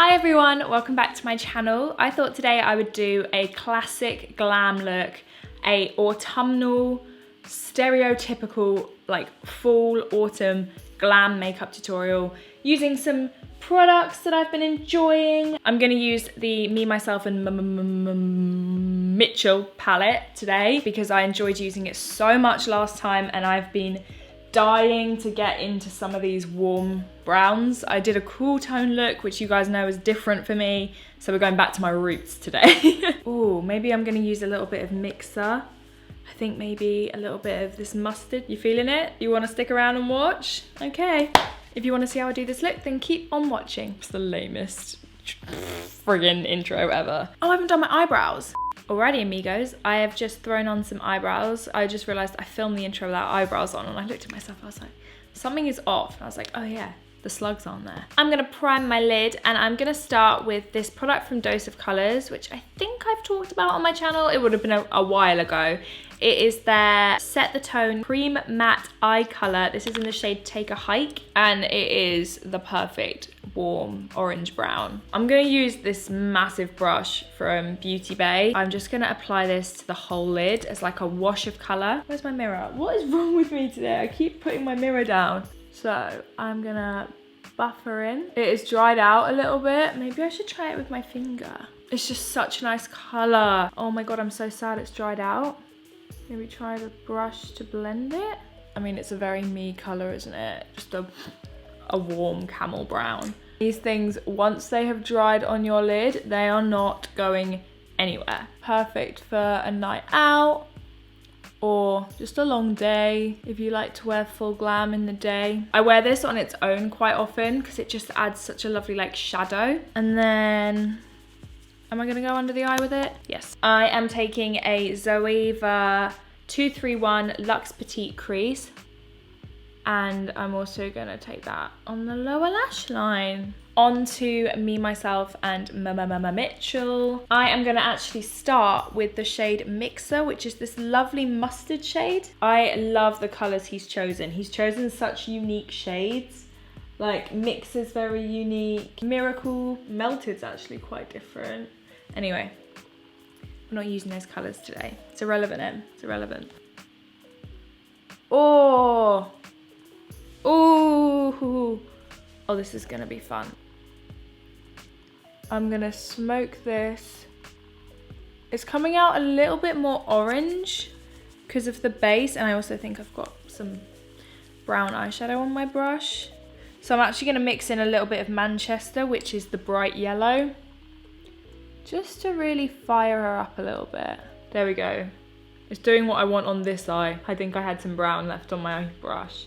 Hi everyone, welcome back to my channel. I thought today I would do a classic glam look, a autumnal, stereotypical, like fall autumn glam makeup tutorial using some products that I've been enjoying. I'm gonna use the Me, Myself and Mitchell palette today because I enjoyed using it so much last time and I've been dying to get into some of these warm browns. I did a cool tone look, which you guys know is different for me. So we're going back to my roots today. Oh, maybe I'm gonna use a little bit of mixer. I think maybe a little bit of this mustard. You feeling it? You wanna stick around and watch? Okay. If you wanna see how I do this look, then keep on watching. It's the lamest friggin' intro ever. Oh, I haven't done my eyebrows. Alrighty amigos, I have just thrown on some eyebrows. I just realized I filmed the intro without eyebrows on and I looked at myself, I was like, something is off. And I was like, oh yeah, the slug's on there. I'm gonna prime my lid and I'm gonna start with this product from Dose of Colours, which I think I've talked about on my channel. It would have been a while ago. It is their Set the Tone Cream Matte Eye Colour. This is in the shade Take a Hike and it is the perfect warm orange brown. I'm gonna use this massive brush from Beauty Bay. I'm just gonna apply this to the whole lid as like a wash of colour. Where's my mirror? What is wrong with me today? I keep putting my mirror down. So I'm gonna buff her in. It is dried out a little bit. Maybe I should try it with my finger. It's just such a nice colour. Oh my God, I'm so sad it's dried out. Maybe try the brush to blend it. I mean, it's a very me colour, isn't it? Just a warm camel brown. These things, once they have dried on your lid, they are not going anywhere. Perfect for a night out or just a long day if you like to wear full glam in the day. I wear this on its own quite often because it just adds such a lovely like shadow. And then, am I gonna go under the eye with it? Yes. I am taking a Zoeva 231 Luxe Petite Crease. And I'm also gonna take that on the lower lash line. On to Me, Myself and Mitchell. I am gonna actually start with the shade Mixer, which is this lovely mustard shade. I love the colors he's chosen. He's chosen such unique shades. Like Mixer's very unique. Miracle, Melted's actually quite different. Anyway, I'm not using those colors today. It's irrelevant, Em. It's irrelevant. Oh. Ooh. Oh, this is gonna be fun. I'm gonna smoke this. It's coming out a little bit more orange because of the base, and I also think I've got some brown eyeshadow on my brush. So I'm actually gonna mix in a little bit of Manchester, which is the bright yellow, just to really fire her up a little bit. There we go. It's doing what I want on this eye. I think I had some brown left on my brush.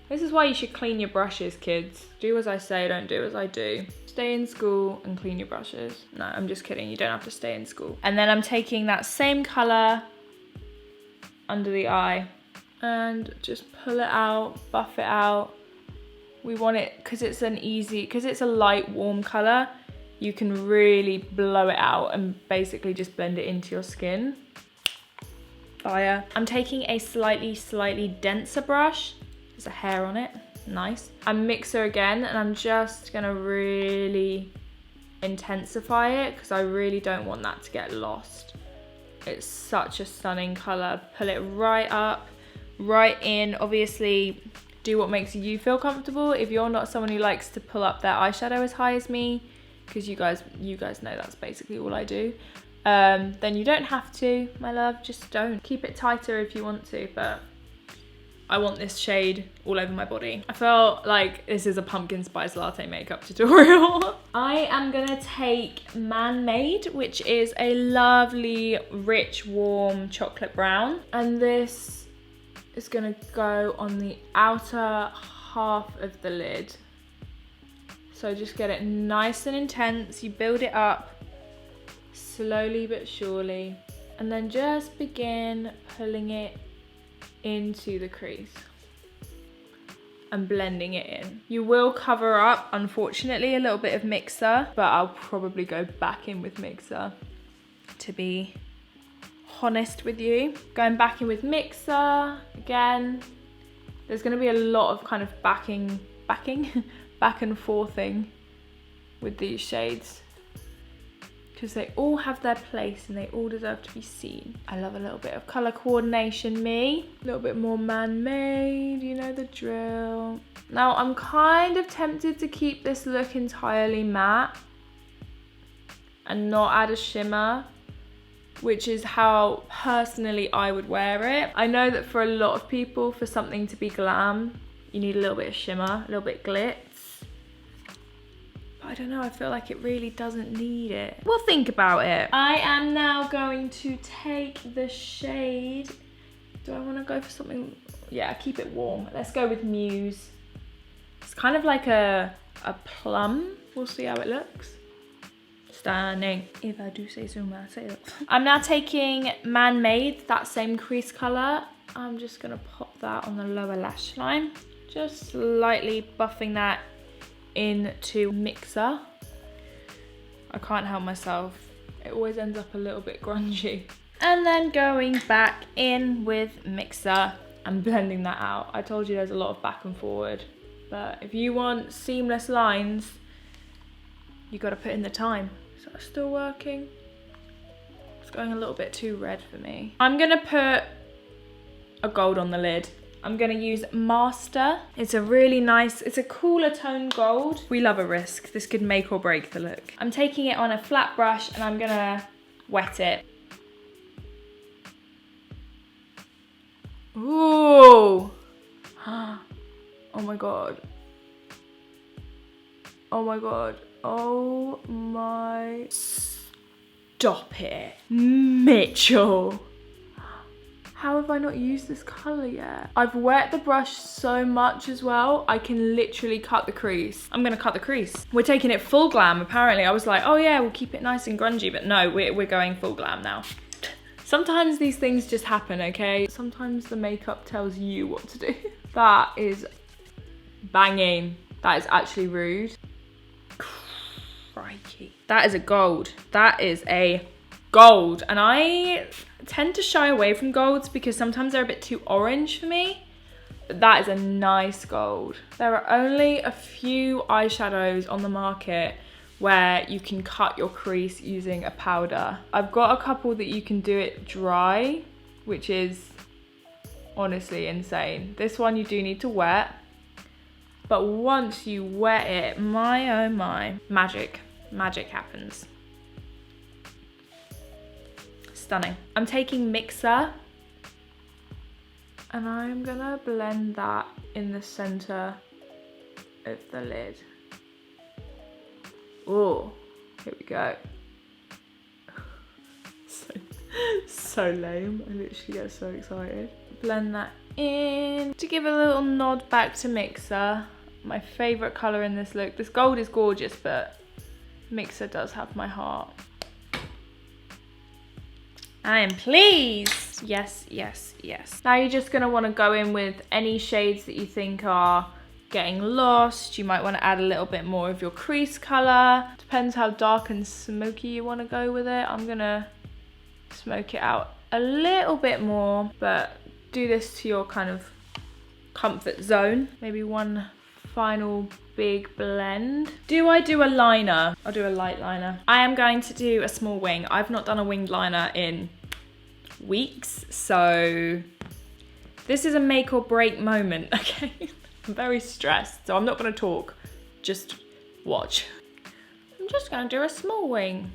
This is why you should clean your brushes, kids. Do as I say, don't do as I do. Stay in school and clean your brushes. No, I'm just kidding. You don't have to stay in school. And then I'm taking that same color under the eye and just pull it out, buff it out. We want it, because it's a light, warm color, you can really blow it out and basically just blend it into your skin. Fire. I'm taking a slightly denser brush. There's a hair on it, nice. I'm Mixer again, and I'm just gonna really intensify it because I really don't want that to get lost. It's such a stunning color. Pull it right up, right in. Obviously, do what makes you feel comfortable. If you're not someone who likes to pull up their eyeshadow as high as me, because you guys know that's basically all I do, then you don't have to, my love, just don't. Keep it tighter if you want to, but I want this shade all over my body. I felt like this is a pumpkin spice latte makeup tutorial. I am gonna take Man Made, which is a lovely, rich, warm chocolate brown. And this is gonna go on the outer half of the lid. So just get it nice and intense. You build it up slowly but surely. And then just begin pulling it into the crease and blending it in. You will cover up, unfortunately, a little bit of Mixer, but I'll probably go back in with Mixer to be honest with you. Going back in with Mixer again. There's going to be a lot of kind of back and forthing with these shades, because they all have their place and they all deserve to be seen. I love a little bit of color coordination, me. A little bit more man-made, you know the drill. Now I'm kind of tempted to keep this look entirely matte and not add a shimmer, which is how personally I would wear it. I know that for a lot of people, for something to be glam, you need a little bit of shimmer, a little bit glitz. I don't know, I feel like it really doesn't need it. We'll think about it. I am now going to take the shade. Do I want to go for something? Yeah, keep it warm. Let's go with Muse. It's kind of like a plum. We'll see how it looks. Stunning. If I do say so myself. I'm now taking Man Made, that same crease color. I'm just gonna pop that on the lower lash line. Just slightly buffing that into Mixer. I can't help myself. It always ends up a little bit grungy. And then going back in with Mixer and blending that out. I told you there's a lot of back and forward, but if you want seamless lines, you gotta put in the time. Is that still working? It's going a little bit too red for me. I'm gonna put a gold on the lid. I'm gonna use Master. It's a really nice, it's a cooler tone gold. We love a risk. This could make or break the look. I'm taking it on a flat brush and I'm gonna wet it. Ooh. Oh my God. Oh my God. Oh my. Stop it. Mitchell. How have I not used this color yet? I've wet the brush so much as well, I can literally cut the crease. I'm gonna cut the crease. We're taking it full glam, apparently. I was like, oh yeah, we'll keep it nice and grungy, but no, we're going full glam now. Sometimes these things just happen, okay? Sometimes the makeup tells you what to do. That is banging. That is actually rude. Crikey. That is a gold. That is a gold. And I tend to shy away from golds because sometimes they're a bit too orange for me. But that is a nice gold. There are only a few eyeshadows on the market where you can cut your crease using a powder. I've got a couple that you can do it dry, which is honestly insane. This one you do need to wet, but once you wet it, my oh my, magic happens. Stunning. I'm taking Mixer and I'm gonna blend that in the center of the lid. Oh, here we go. So lame. I literally get so excited. Blend that in to give a little nod back to Mixer. My favorite color in this look. This gold is gorgeous, but Mixer does have my heart. I am pleased. Yes, yes, yes. Now you're just gonna wanna go in with any shades that you think are getting lost. You might want to add a little bit more of your crease color. Depends how dark and smoky you want to go with it. I'm gonna smoke it out a little bit more, but do this to your kind of comfort zone. Maybe one final big blend. Do I do a liner? I'll do a light liner. I am going to do a small wing. I've not done a winged liner in weeks, so this is a make or break moment, okay? I'm very stressed, so I'm not gonna talk, just watch. I'm just gonna do a small wing,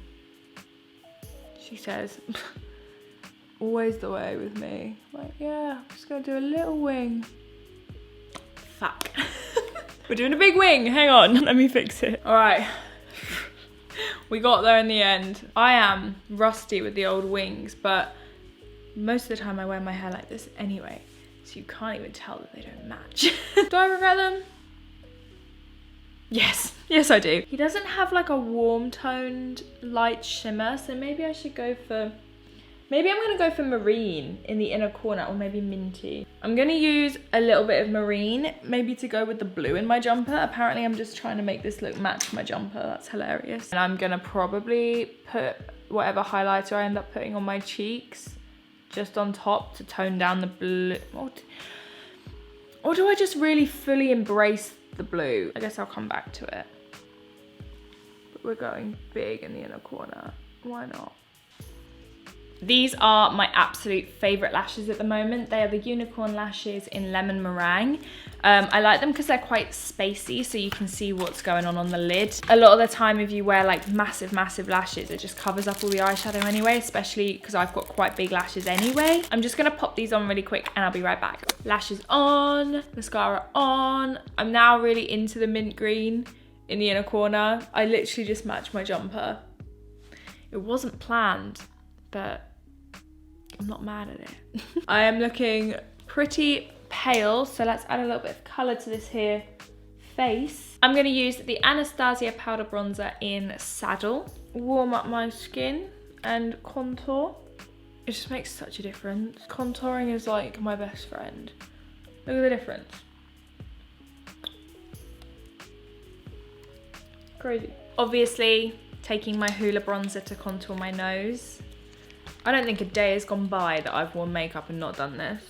she says. Always the way with me. Like, yeah, I'm just gonna do a little wing. Fuck. We're doing a big wing, hang on, let me fix it. All right, we got there in the end. I am rusty with the old wings, but most of the time I wear my hair like this anyway. So you can't even tell that they don't match. Do I regret them? Yes, yes I do. He doesn't have like a warm toned light shimmer, so maybe I should go for, maybe I'm gonna go for marine in the inner corner, or maybe minty. I'm gonna use a little bit of marine, maybe to go with the blue in my jumper. Apparently I'm just trying to make this look match my jumper, that's hilarious. And I'm gonna probably put whatever highlighter I end up putting on my cheeks just on top to tone down the blue. Or do I just really fully embrace the blue? I guess I'll come back to it. But we're going big in the inner corner. Why not? These are my absolute favourite lashes at the moment. They are the Unicorn Lashes in Lemon Meringue. I like them because they're quite spacey, so you can see what's going on the lid. A lot of the time if you wear like massive lashes, it just covers up all the eyeshadow anyway, especially because I've got quite big lashes anyway. I'm just going to pop these on really quick and I'll be right back. Lashes on, mascara on. I'm now really into the mint green in the inner corner. I literally just matched my jumper. It wasn't planned, but I'm not mad at it. I am looking pretty pale, so let's add a little bit of colour to this here face. I'm going to use the Anastasia Powder Bronzer in Saddle. Warm up my skin and contour. It just makes such a difference. Contouring is like my best friend. Look at the difference. Crazy. Obviously, taking my Hoola bronzer to contour my nose. I don't think a day has gone by that I've worn makeup and not done this.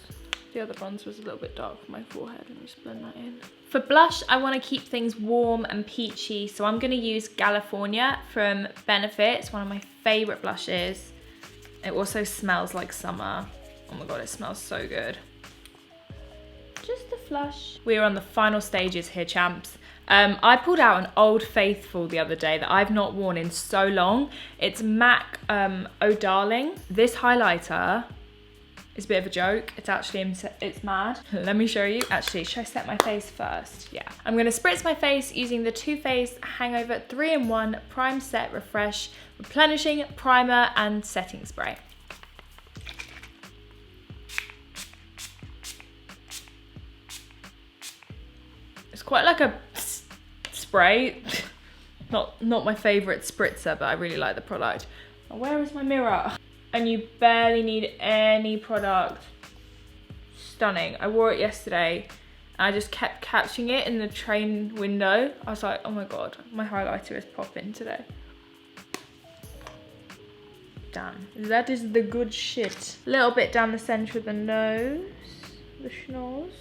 The other bronzer was a little bit dark for my forehead. Let me just blend that in. For blush, I want to keep things warm and peachy, so I'm going to use California from Benefit. It's one of my favourite blushes. It also smells like summer. Oh my god, it smells so good. Just a flush. We're on the final stages here, champs. I pulled out an Old Faithful the other day that I've not worn in so long. It's MAC Oh Darling. This highlighter is a bit of a joke. It's mad. Let me show you. Actually, should I set my face first? Yeah. I'm gonna spritz my face using the Too Faced Hangover 3-in-1 Prime Set Refresh Replenishing Primer and Setting Spray. It's quite like a spray. Not my favorite spritzer, but I really like the product. Oh, where is my mirror? And you barely need any product. Stunning. I wore it yesterday and I just kept catching it in the train window. I was like, oh my god, my highlighter is popping today. Damn, that is the good shit. A little bit down the center of the nose, the schnoz.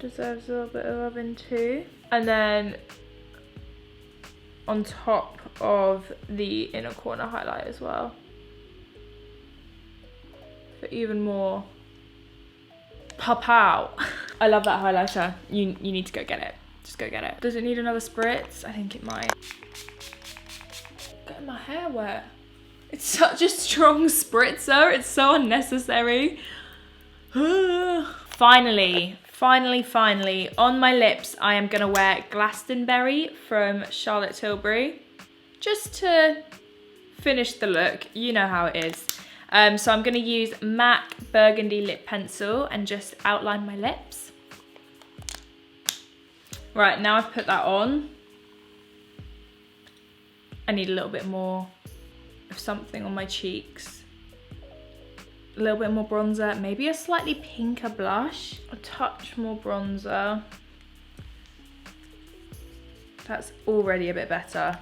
Deserves a little bit of loving too. And then on top of the inner corner highlight as well. For even more pop out. I love that highlighter. You need to go get it. Just go get it. Does it need another spritz? I think it might. Getting my hair wet. It's such a strong spritzer. It's so unnecessary. Finally, on my lips, I am gonna wear Glastonbury from Charlotte Tilbury. Just to finish the look, you know how it is. So I'm gonna use MAC Burgundy Lip Pencil and just outline my lips. Right, now I've put that on. I need a little bit more of something on my cheeks. A little bit more bronzer, maybe a slightly pinker blush. A touch more bronzer. That's already a bit better.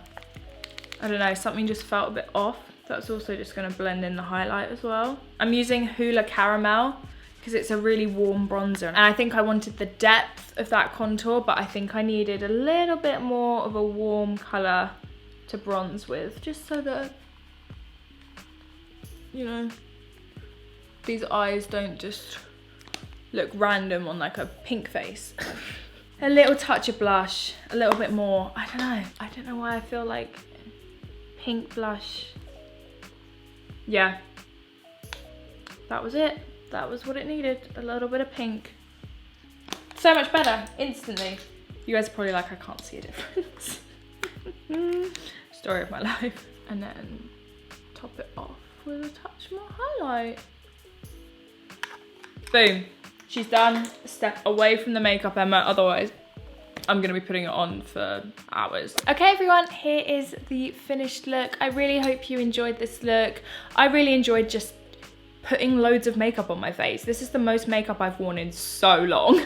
I don't know, something just felt a bit off. That's also just gonna blend in the highlight as well. I'm using Hoola Caramel because it's a really warm bronzer. And I think I wanted the depth of that contour, but I think I needed a little bit more of a warm color to bronze with, just so that, you know, these eyes don't just look random on like a pink face. A little touch of blush, a little bit more. I don't know why I feel like pink blush. Yeah, that was it. That was what it needed, a little bit of pink. So much better, instantly. You guys are probably like, I can't see a difference. Story of my life. And then top it off with a touch more highlight. Boom, she's done. Step away from the makeup, Emma, otherwise I'm gonna be putting it on for hours. Okay everyone, here is the finished look. I really hope you enjoyed this look. I really enjoyed just putting loads of makeup on my face. This is the most makeup I've worn in so long.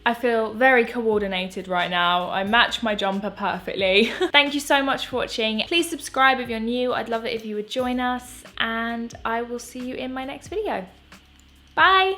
I feel very coordinated right now. I match my jumper perfectly. Thank you so much for watching. Please subscribe if you're new. I'd love it if you would join us, and I will see you in my next video. Bye.